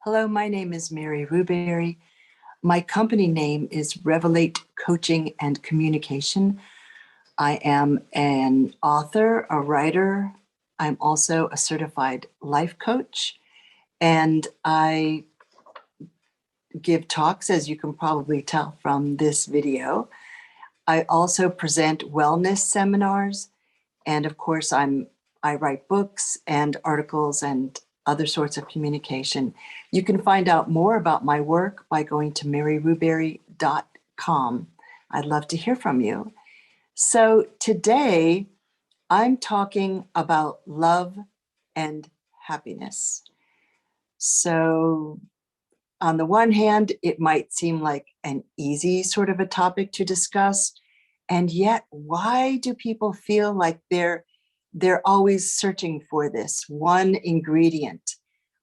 Hello, my name is Mary Ruberry. My company name is Revelate Coaching and Communication. I am an author, a writer. I'm also a certified life coach, and I give talks, as you can probably tell from this video. I also present wellness seminars, and of course, I write books and articles and other sorts of communication. You can find out more about my work by going to maryruberry.com. I'd love to hear from you. So today, I'm talking about love and happiness. So on the one hand, it might seem like an easy sort of a topic to discuss. And yet, why do people feel like they're always searching for this one ingredient?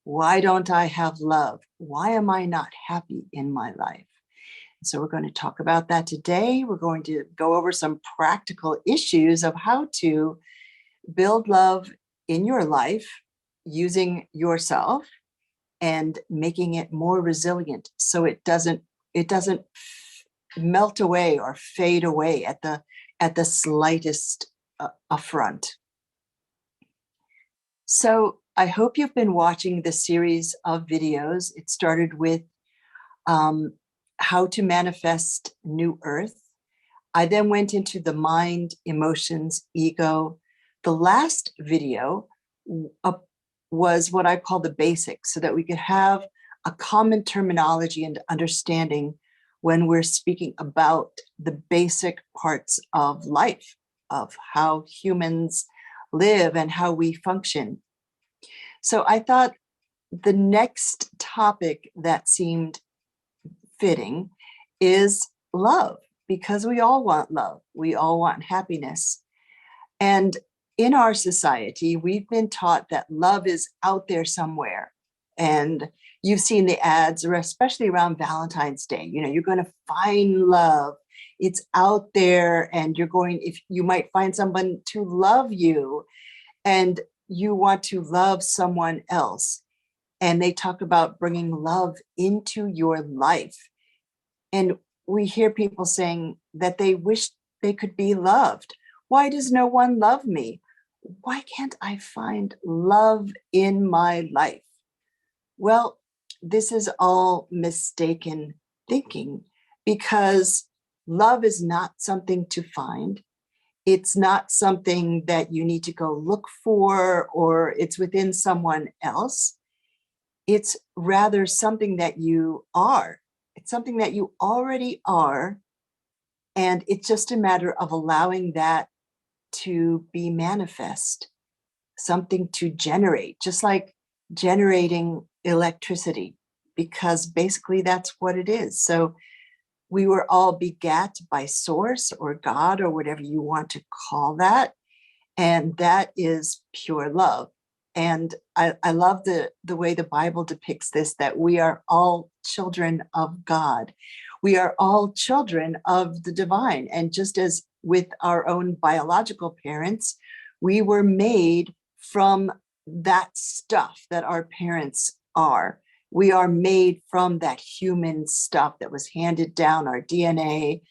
Why don't I have love? Why am I not happy in my life? So we're going to talk about that today. We're going to go over some practical issues of how to build love in your life using yourself and making it more resilient so it doesn't melt away or fade away at the slightest affront. So I hope you've been watching this series of videos. It started with how to manifest new earth. I then went into the mind, emotions, ego. The last video was what I call the basics, so that we could have a common terminology and understanding when we're speaking about the basic parts of life, of how humans live and how we function. So I thought the next topic that seemed fitting is love, because we all want love. We all want happiness. And in our society, we've been taught that love is out there somewhere. And you've seen the ads, or especially around Valentine's Day, you're going to find love. It's out there, and you might find someone to love you, and you want to love someone else. And they talk about bringing love into your life. And we hear people saying that they wish they could be loved. Why does no one love me? Why can't I find love in my life? Well, this is all mistaken thinking, because love is not something to find. It's not something that you need to go look for, or it's within someone else. It's rather something that you are. It's something that you already are. And it's just a matter of allowing that to be manifest, something to generate, just like generating electricity, because basically that's what it is. So we were all begat by source or God, or whatever you want to call that. And that is pure love. And I love the way the Bible depicts this, that we are all children of God. We are all children of the divine. And just as with our own biological parents, we were made from that stuff that our parents are. We are made from that human stuff that was handed down, our DNA,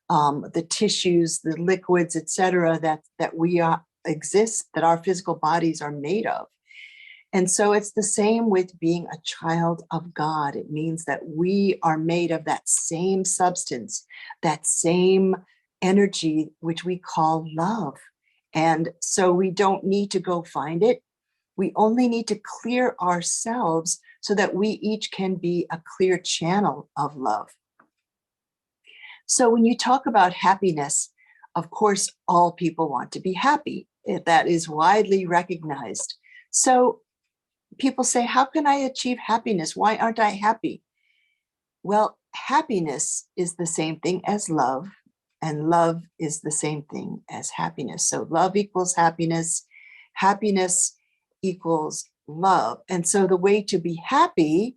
the tissues, the liquids, etc., that we exist, that our physical bodies are made of. And so it's the same with being a child of God. It means that we are made of that same substance, that same energy, which we call love. And so we don't need to go find it. We only need to clear ourselves so that we each can be a clear channel of love. So when you talk about happiness, of course, all people want to be happy. That is widely recognized. So people say, how can I achieve happiness? Why aren't I happy? Well, happiness is the same thing as love, and love is the same thing as happiness. So love equals happiness, happiness equals love. And so the way to be happy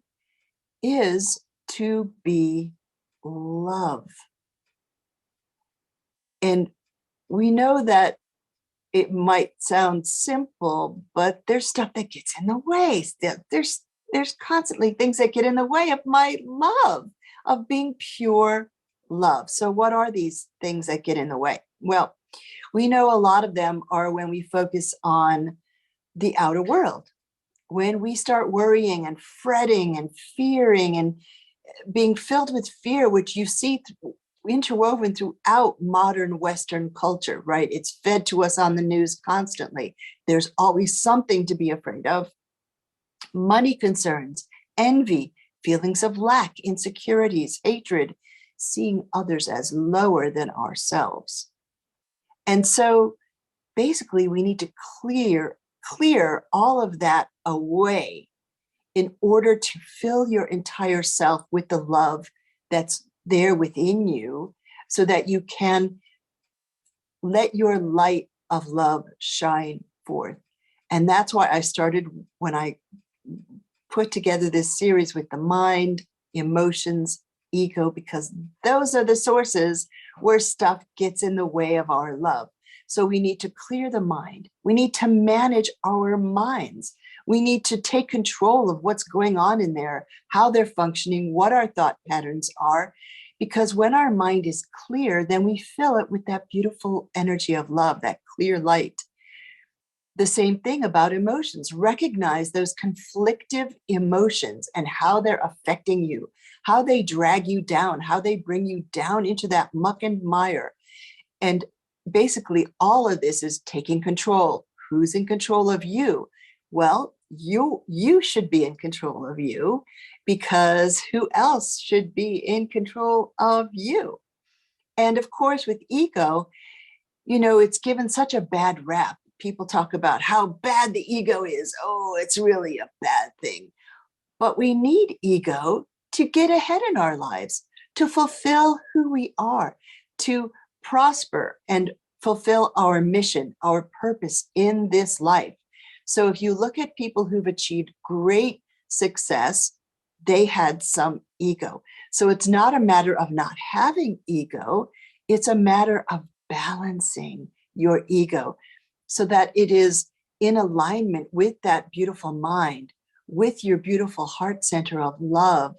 is to be love. And we know that it might sound simple, but there's stuff that gets in the way. there's constantly things that get in the way of my love, of being pure love. So what are these things that get in the way? Well, we know a lot of them are when we focus on the outer world, when we start worrying and fretting and fearing and being filled with fear, which you see interwoven throughout modern Western culture, right? It's fed to us on the news constantly. There's always something to be afraid of. Money concerns, envy, feelings of lack, insecurities, hatred, seeing others as lower than ourselves. And so basically we need to clear all of that away in order to fill your entire self with the love that's there within you, so that you can let your light of love shine forth. And that's why I started, when I put together this series, with the mind, emotions, ego, because those are the sources where stuff gets in the way of our love. So we need to clear the mind. We need to manage our minds. We need to take control of what's going on in there, how they're functioning, what our thought patterns are. Because when our mind is clear, then we fill it with that beautiful energy of love, that clear light. The same thing about emotions. Recognize those conflictive emotions and how they're affecting you, how they drag you down, how they bring you down into that muck and mire. And basically, all of this is taking control. Who's in control of you? Well, you should be in control of you, because who else should be in control of you? And of course, with ego, it's given such a bad rap. People talk about how bad the ego is. Oh, it's really a bad thing. But we need ego to get ahead in our lives, to fulfill who we are, to prosper and fulfill our mission, our purpose in this life. So if you look at people who've achieved great success, they had some ego. So it's not a matter of not having ego. It's a matter of balancing your ego so that it is in alignment with that beautiful mind, with your beautiful heart center of love,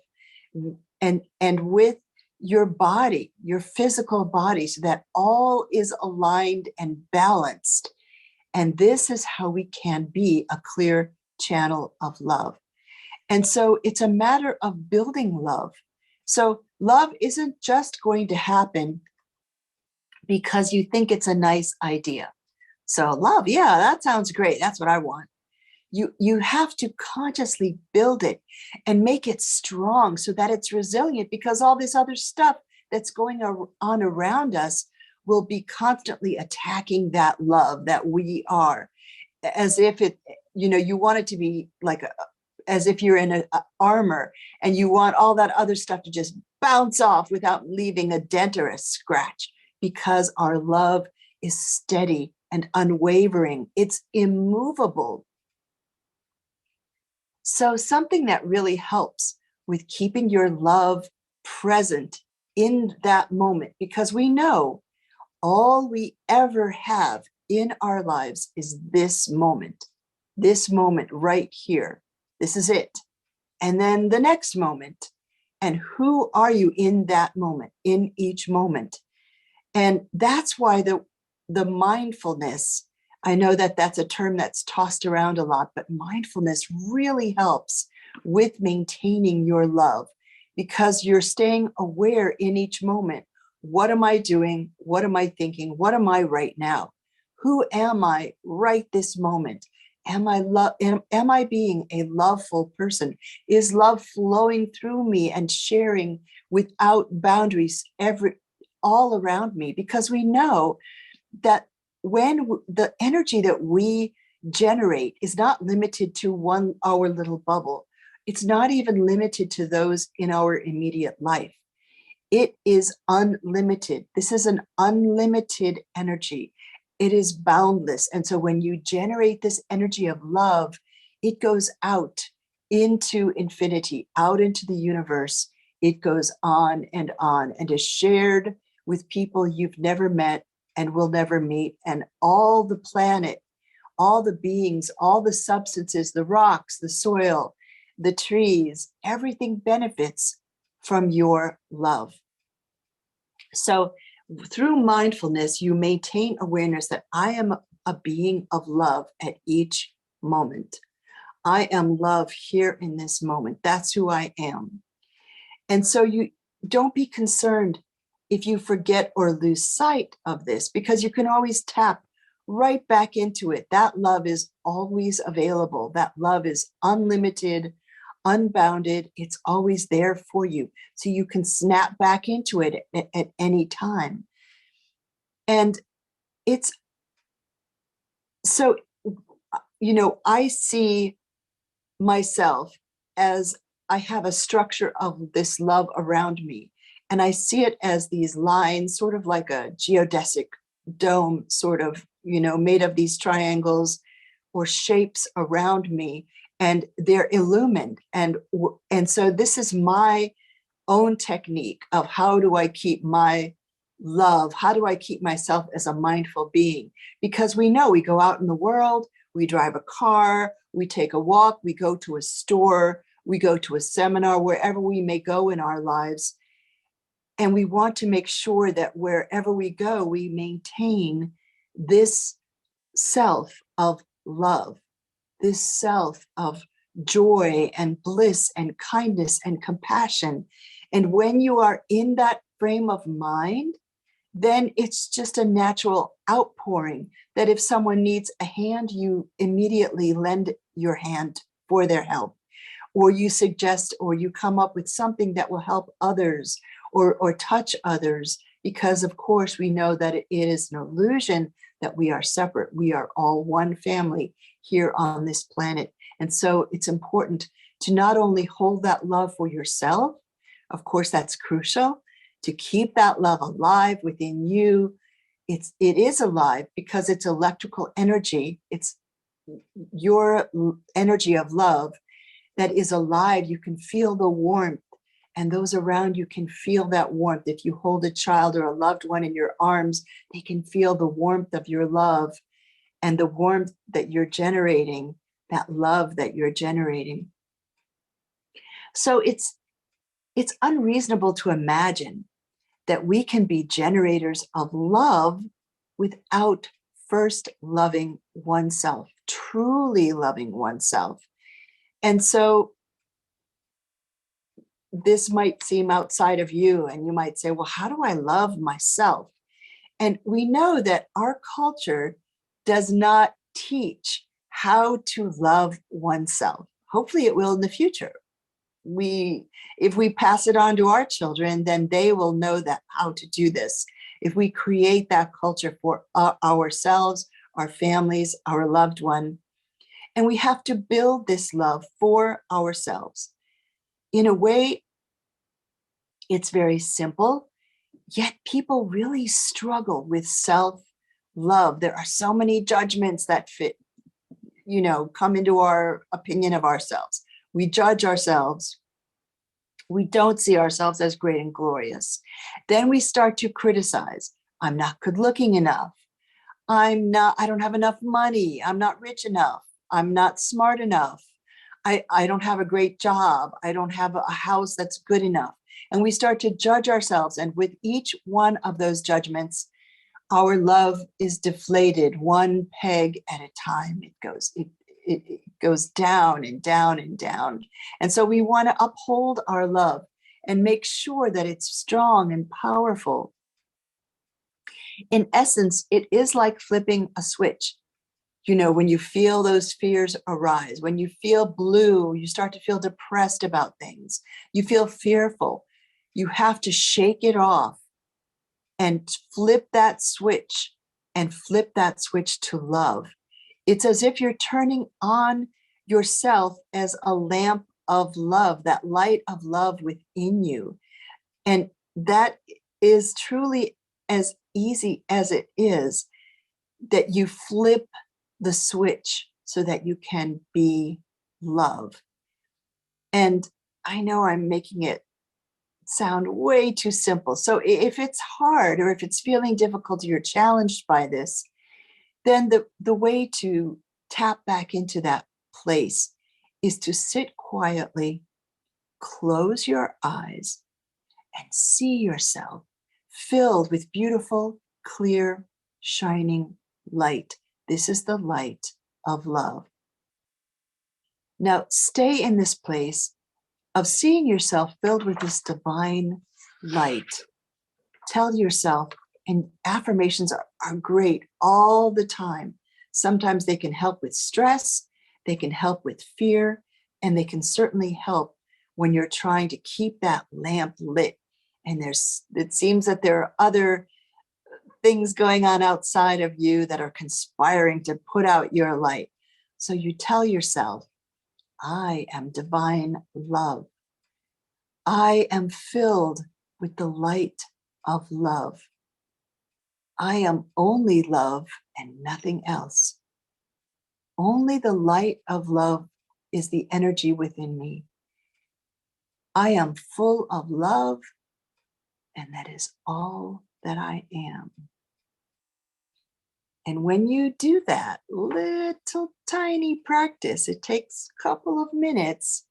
and with your body, your physical body, so that all is aligned and balanced. And this is how we can be a clear channel of love. And so it's a matter of building love. So love isn't just going to happen because you think it's a nice idea. So love, yeah, that sounds great. That's what I want. You have to consciously build it and make it strong so that it's resilient, because all this other stuff that's going on around us will be constantly attacking that love that we are, as if it, you want it to be like as if you're in a armor and you want all that other stuff to just bounce off without leaving a dent or a scratch, because our love is steady and unwavering. It's immovable. So something that really helps with keeping your love present in that moment, because we know all we ever have in our lives is this moment right here. This is it. And then the next moment. And who are you in that moment, in each moment? And that's why the mindfulness, I know that that's a term that's tossed around a lot, but mindfulness really helps with maintaining your love, because you're staying aware in each moment. What am I doing? What am I thinking? What am I right now? Who am I right this moment? Am I being a loveful person? Is love flowing through me and sharing without boundaries all around me? Because we know that when the energy that we generate is not limited to our little bubble, it's not even limited to those in our immediate life. It is unlimited. This is an unlimited energy. It is boundless. And so when you generate this energy of love, it goes out into infinity, out into the universe. It goes on and is shared with people you've never met and will never meet, and all the planet, all the beings, all the substances, the rocks, the soil, the trees, everything benefits from your love. So through mindfulness, you maintain awareness that I am a being of love at each moment. I am love here in this moment. That's who I am. And so you don't be concerned if you forget or lose sight of this, because you can always tap right back into it. That love is always available. That love is unlimited, unbounded. It's always there for you. So you can snap back into it at any time. And it's so, I see myself as I have a structure of this love around me. And I see it as these lines, sort of like a geodesic dome, sort of, made of these triangles or shapes around me, and they're illumined. And so this is my own technique of how do I keep my love? How do I keep myself as a mindful being? Because we know we go out in the world, we drive a car, we take a walk, we go to a store, we go to a seminar, wherever we may go in our lives. And we want to make sure that wherever we go, we maintain this self of love, this self of joy and bliss and kindness and compassion. And when you are in that frame of mind, then it's just a natural outpouring that if someone needs a hand, you immediately lend your hand for their help, or you suggest, or you come up with something that will help others or touch others, because of course we know that it is an illusion that we are separate. We are all one family here on this planet. And so it's important to not only hold that love for yourself, of course that's crucial, to keep that love alive within you. It is alive because it's electrical energy. It's your energy of love that is alive. You can feel the warmth, and those around you can feel that warmth. If you hold a child or a loved one in your arms, they can feel the warmth of your love and the warmth that you're generating, that love that you're generating. So it's unreasonable to imagine that we can be generators of love without first loving oneself, truly loving oneself. And so this might seem outside of you, and you might say, well, how do I love myself? And we know that our culture does not teach how to love oneself. Hopefully it will in the future. If we pass it on to our children, then they will know that how to do this. If we create that culture for ourselves, our families, our loved one, and we have to build this love for ourselves. In a way, it's very simple, yet people really struggle with self-love. There are so many judgments that come into our opinion of ourselves. We judge ourselves. We don't see ourselves as great and glorious. Then we start to criticize. I'm not good looking enough. I don't have enough money. I'm not rich enough. I'm not smart enough. I don't have a great job. I don't have a house that's good enough. And we start to judge ourselves. And with each one of those judgments, our love is deflated one peg at a time. It goes down and down and down. And so we want to uphold our love and make sure that it's strong and powerful. In essence, it is like flipping a switch. When you feel those fears arise, when you feel blue, you start to feel depressed about things, you feel fearful, you have to shake it off and flip that switch to love. It's as if you're turning on yourself as a lamp of love, that light of love within you. And that is truly as easy as it is, that you flip the switch so that you can be love. And I know I'm making it sound way too simple. So if it's hard, or if it's feeling difficult, or you're challenged by this, then the way to tap back into that place is to sit quietly, close your eyes, and see yourself filled with beautiful, clear, shining light. This is the light of love. Now, stay in this place of seeing yourself filled with this divine light. Tell yourself, and affirmations are great all the time. Sometimes they can help with stress, they can help with fear, and they can certainly help when you're trying to keep that lamp lit. And it seems that there are other things going on outside of you that are conspiring to put out your light. So you tell yourself, I am divine love. I am filled with the light of love. I am only love and nothing else. Only the light of love is the energy within me. I am full of love, and that is all that I am. And when you do that little tiny practice, it takes a couple of minutes,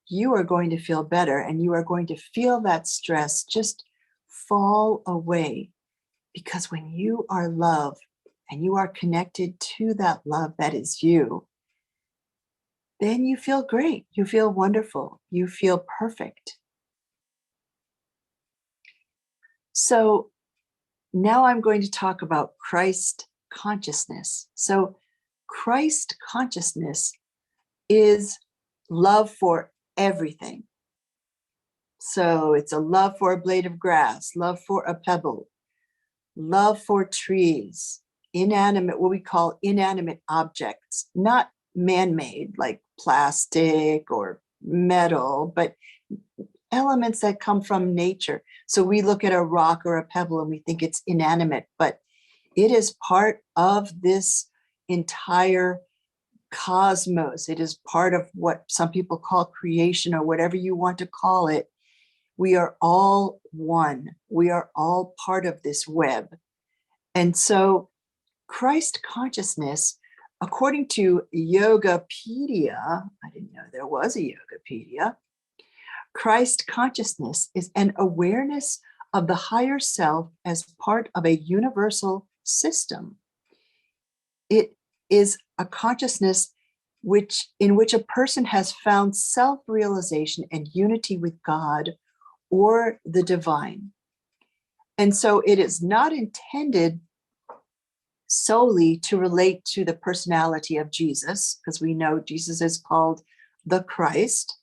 you are going to feel better, and you are going to feel that stress just fall away. Because when you are love and you are connected to that love that is you, then you feel great. You feel wonderful. You feel perfect. So now I'm going to talk about Christ consciousness. So Christ consciousness is love for everything. So it's a love for a blade of grass, love for a pebble, love for trees, inanimate, what we call inanimate objects, not man-made like plastic or metal, but elements that come from nature. So we look at a rock or a pebble and we think it's inanimate, but it is part of this entire cosmos. It is part of what some people call creation, or whatever you want to call it. We are all one. We are all part of this web. And so Christ consciousness, according to Yogapedia, I didn't know there was a Yogapedia, Christ consciousness is an awareness of the higher self as part of a universal system. It is a consciousness in which a person has found self-realization and unity with God or the divine. And so it is not intended solely to relate to the personality of Jesus, because we know Jesus is called the Christ,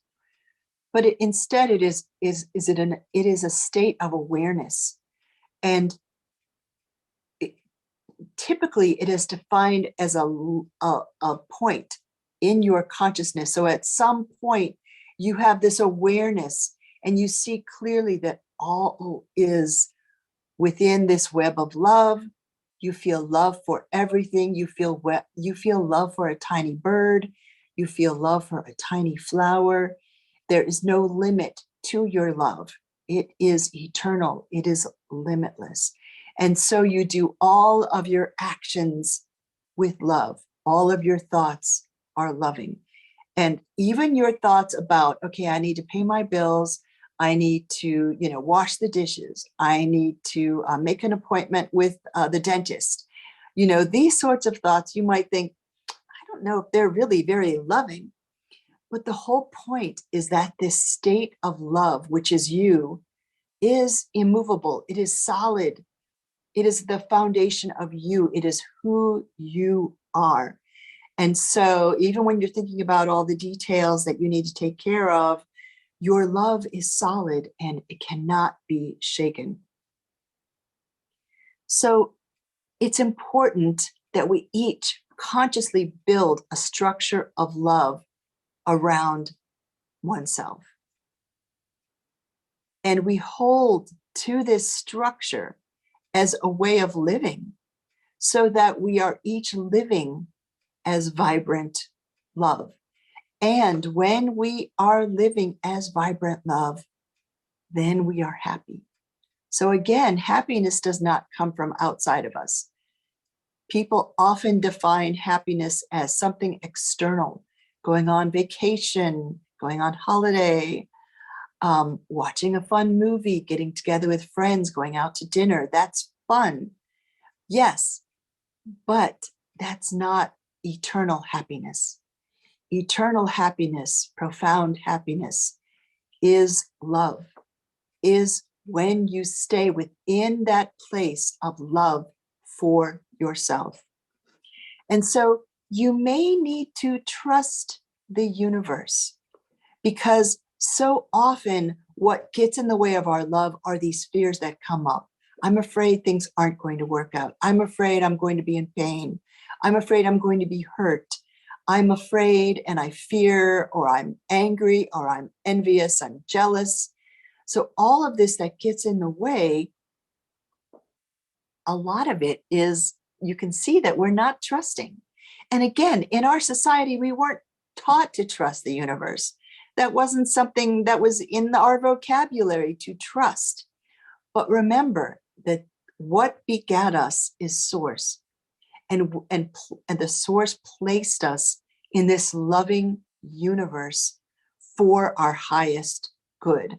but instead it is a state of awareness. And typically it is defined as a point in your consciousness. So at some point you have this awareness and you see clearly that all is within this web of love. You feel love for everything. You feel love for a tiny bird. You feel love for a tiny flower. There is no limit to your love. It is eternal. It is limitless. And so you do all of your actions with love. All of your thoughts are loving. And even your thoughts about, okay, I need to pay my bills. I need to, wash the dishes. I need to make an appointment with the dentist. These sorts of thoughts, you might think, I don't know if they're really very loving. But the whole point is that this state of love, which is you, is immovable. It is solid. It is the foundation of you. It is who you are. And so even when you're thinking about all the details that you need to take care of, your love is solid and it cannot be shaken. So it's important that we each consciously build a structure of love around oneself. And we hold to this structure as a way of living so that we are each living as vibrant love. And when we are living as vibrant love, then we are happy. So again, happiness does not come from outside of us. People often define happiness as something external. going on vacation, going on holiday, watching a fun movie, getting together with friends, going out to dinner. That's fun. Yes, but that's not eternal happiness. Eternal happiness, profound happiness is love, is when you stay within that place of love for yourself. And so you may need to trust the universe, because so often what gets in the way of our love are these fears that come up. I'm afraid things aren't going to work out. I'm afraid I'm going to be in pain. I'm afraid I'm going to be hurt. I'm afraid and I fear, or I'm angry, or I'm envious, I'm jealous. So all of this that gets in the way, a lot of it is, you can see that we're not trusting. And again, in our society, we weren't taught to trust the universe. That wasn't something that was in our vocabulary, to trust. But remember that what begat us is source. And the source placed us in this loving universe for our highest good.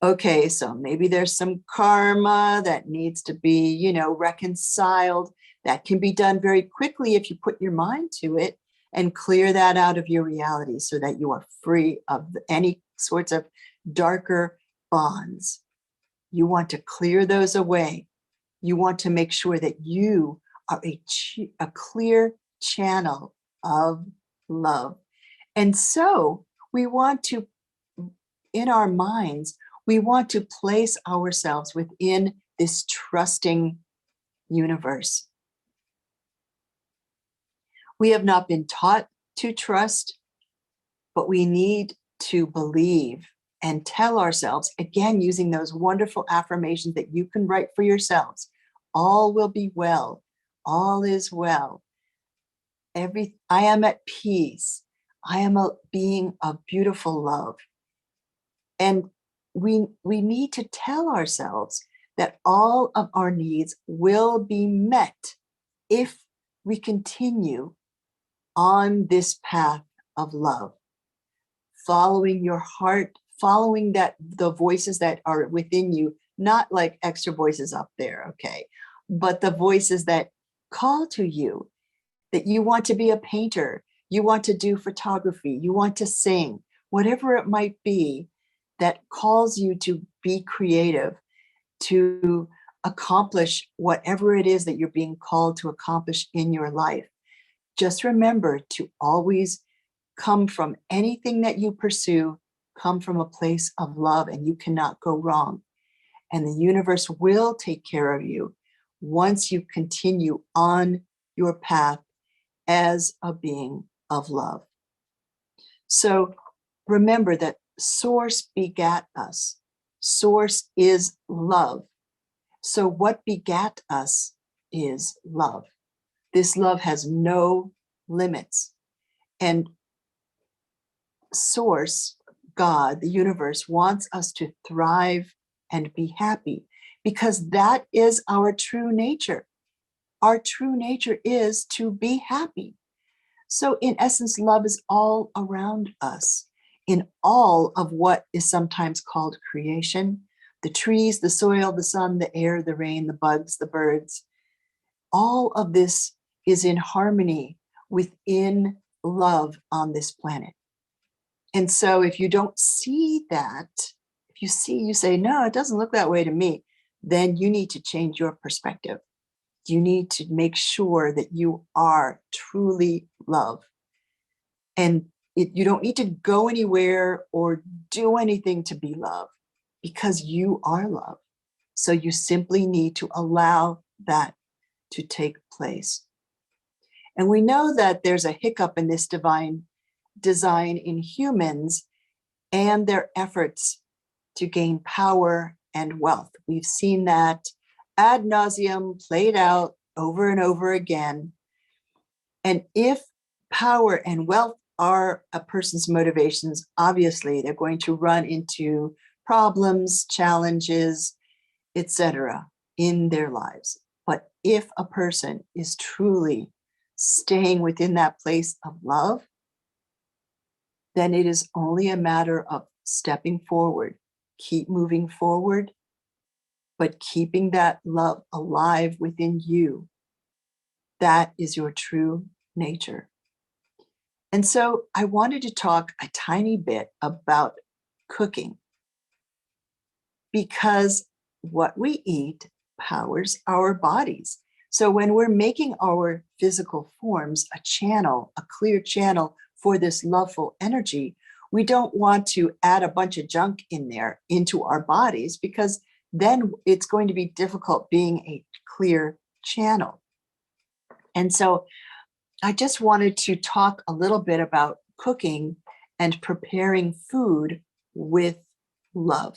Okay, so maybe there's some karma that needs to be, reconciled. That can be done very quickly if you put your mind to it and clear that out of your reality, so that you are free of any sorts of darker bonds. You want to clear those away. You want to make sure that you are a clear channel of love. And so we want to, in our minds, we want to place ourselves within this trusting universe. We have not been taught to trust, but we need to believe and tell ourselves, again, using those wonderful affirmations that you can write for yourselves: all will be well, all is well. I am at peace. I am a being of beautiful love. And we need to tell ourselves that all of our needs will be met if we continue on this path of love, following your heart, following the voices that are within you, not like extra voices up there, okay, but the voices that call to you, that you want to be a painter, you want to do photography, you want to sing, whatever it might be that calls you to be creative, to accomplish whatever it is that you're being called to accomplish in your life. Just remember to always come from anything that you pursue, come from a place of love, and you cannot go wrong. And the universe will take care of you once you continue on your path as a being of love. So remember that Source begat us. Source is love. So what begat us is love. This love has no limits. And Source, God, the universe, wants us to thrive and be happy, because that is our true nature. Our true nature is to be happy. So in essence, love is all around us, in all of what is sometimes called creation: the trees, the soil, the sun, the air, the rain, the bugs, the birds. All of this is in harmony within love on this planet. And so if you don't see that, if you say, no, it doesn't look that way to me, then you need to change your perspective. You need to make sure that you are truly love. And you don't need to go anywhere or do anything to be love, because you are love. So you simply need to allow that to take place. And we know that there's a hiccup in this divine design in humans and their efforts to gain power and wealth. We've seen that ad nauseum played out over and over again. And if power and wealth are a person's motivations, obviously they're going to run into problems, challenges, etc. in their lives. But if a person is truly staying within that place of love, then it is only a matter of stepping forward. Keep moving forward, but keeping that love alive within you. That is your true nature. And so I wanted to talk a tiny bit about cooking, because what we eat powers our bodies. So when we're making our physical forms a channel, a clear channel for this loveful energy, we don't want to add a bunch of junk in there into our bodies, because then it's going to be difficult being a clear channel. And so I just wanted to talk a little bit about cooking and preparing food with love.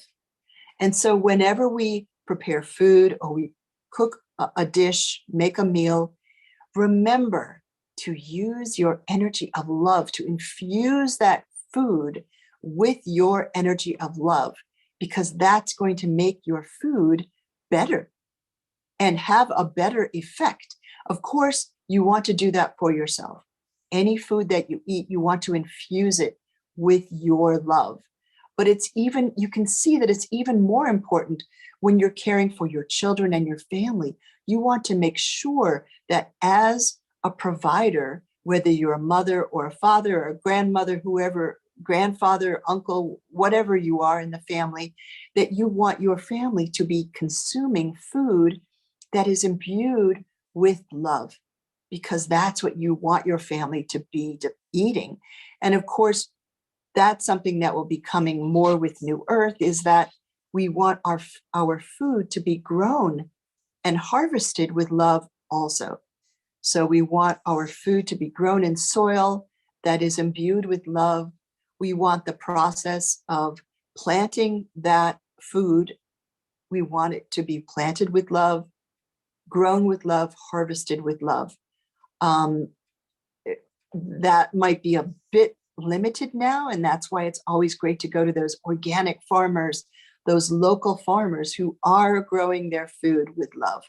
And so whenever we prepare food or we cook a dish, make a meal, remember to use your energy of love, to infuse that food with your energy of love, because that's going to make your food better and have a better effect. Of course, you want to do that for yourself. Any food that you eat, you want to infuse it with your love. But it's even, you can see that it's even more important when you're caring for your children and your family. You want to make sure that as a provider, whether you're a mother or a father or a grandmother, whoever, grandfather, uncle, whatever you are in the family, that you want your family to be consuming food that is imbued with love, because that's what you want your family to be eating. And of course, that's something that will be coming more with New Earth, is that we want our food to be grown and harvested with love also. So we want our food to be grown in soil that is imbued with love. We want the process of planting that food. We want it to be planted with love, grown with love, harvested with love. That might be a bit limited now, and that's why it's always great to go to those organic farmers, those local farmers who are growing their food with love.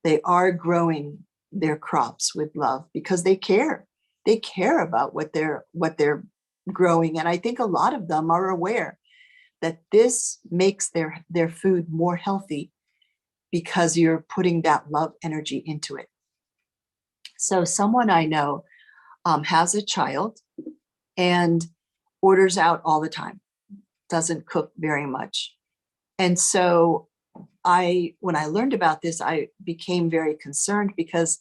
They are growing their crops with love because they care. They care about what they're growing, and I think a lot of them are aware that this makes their food more healthy because you're putting that love energy into it. So someone I know has a child and orders out all the time, doesn't cook very much. And so when I learned about this, I became very concerned, because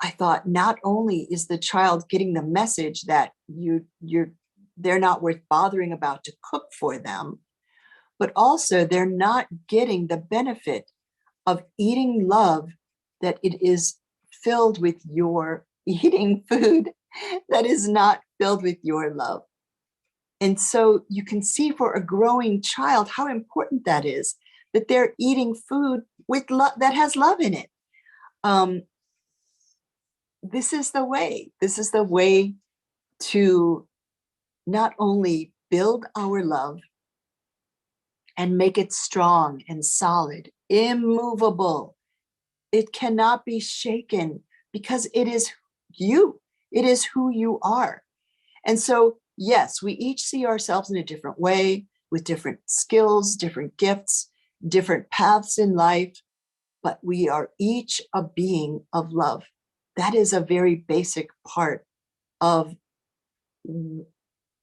I thought, not only is the child getting the message that they're not worth bothering about to cook for them, but also they're not getting the benefit of eating love, that it is filled with your eating food that is not filled with your love. And so you can see for a growing child how important that is, that they're eating food with love, that has love in it. This is the way. This is the way to not only build our love and make it strong and solid, immovable. It cannot be shaken, because it is you. It is who you are. And so, yes, we each see ourselves in a different way, with different skills, different gifts, different paths in life, but we are each a being of love. That is a very basic part of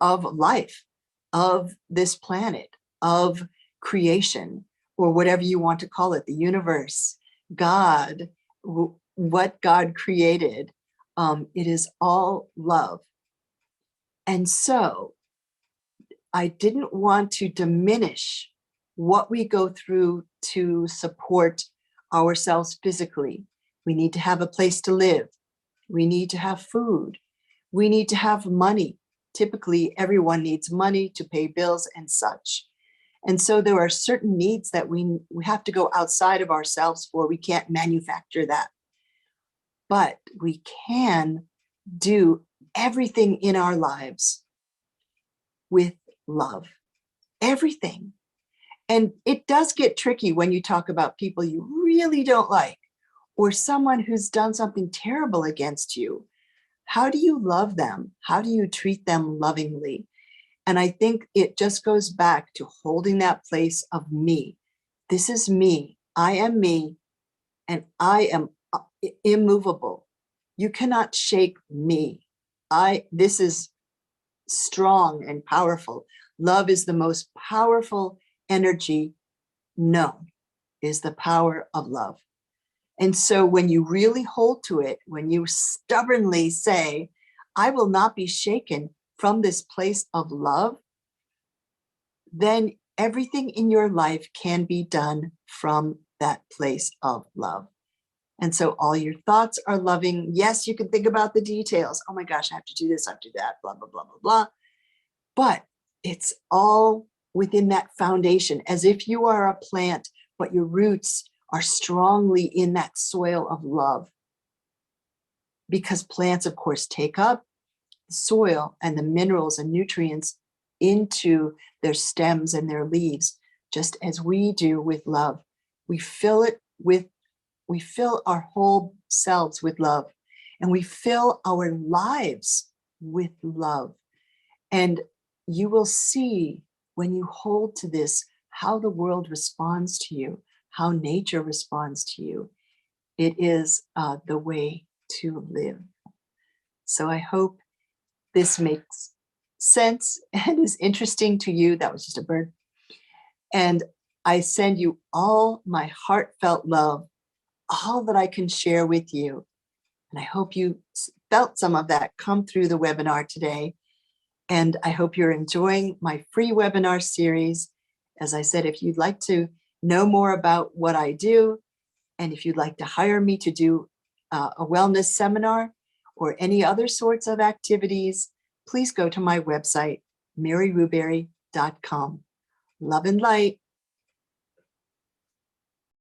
life, of this planet, of creation, or whatever you want to call it, the universe, God, what God created. It is all love. And so I didn't want to diminish what we go through to support ourselves physically. We need to have a place to live. We need to have food. We need to have money. Typically, everyone needs money to pay bills and such. And so there are certain needs that we have to go outside of ourselves for. We can't manufacture that. But we can do everything in our lives with love. Everything. And it does get tricky when you talk about people you really don't like, or someone who's done something terrible against you. How do you love them? How do you treat them lovingly? And I think it just goes back to holding that place of me. This is me. I am me, and I am immovable. You cannot shake me. This is strong and powerful. Love is the most powerful energy known, is the power of love. And so when you really hold to it, when you stubbornly say, I will not be shaken from this place of love, then everything in your life can be done from that place of love. And so all your thoughts are loving. Yes, you can think about the details. Oh my gosh, I have to do this, I have to do that, blah, blah, blah, blah, blah. But it's all within that foundation, as if you are a plant, but your roots are strongly in that soil of love. Because plants, of course, take up the soil and the minerals and nutrients into their stems and their leaves, just as we do with love. We fill our whole selves with love, and we fill our lives with love. And you will see, when you hold to this, how the world responds to you, how nature responds to you. It is the way to live. So I hope this makes sense and is interesting to you. That was just a bird. And I send you all my heartfelt love, all that I can share with you. And I hope you felt some of that come through the webinar today. And I hope you're enjoying my free webinar series. As I said, if you'd like to know more about what I do, and if you'd like to hire me to do a wellness seminar or any other sorts of activities, please go to my website, maryruberry.com. Love and light.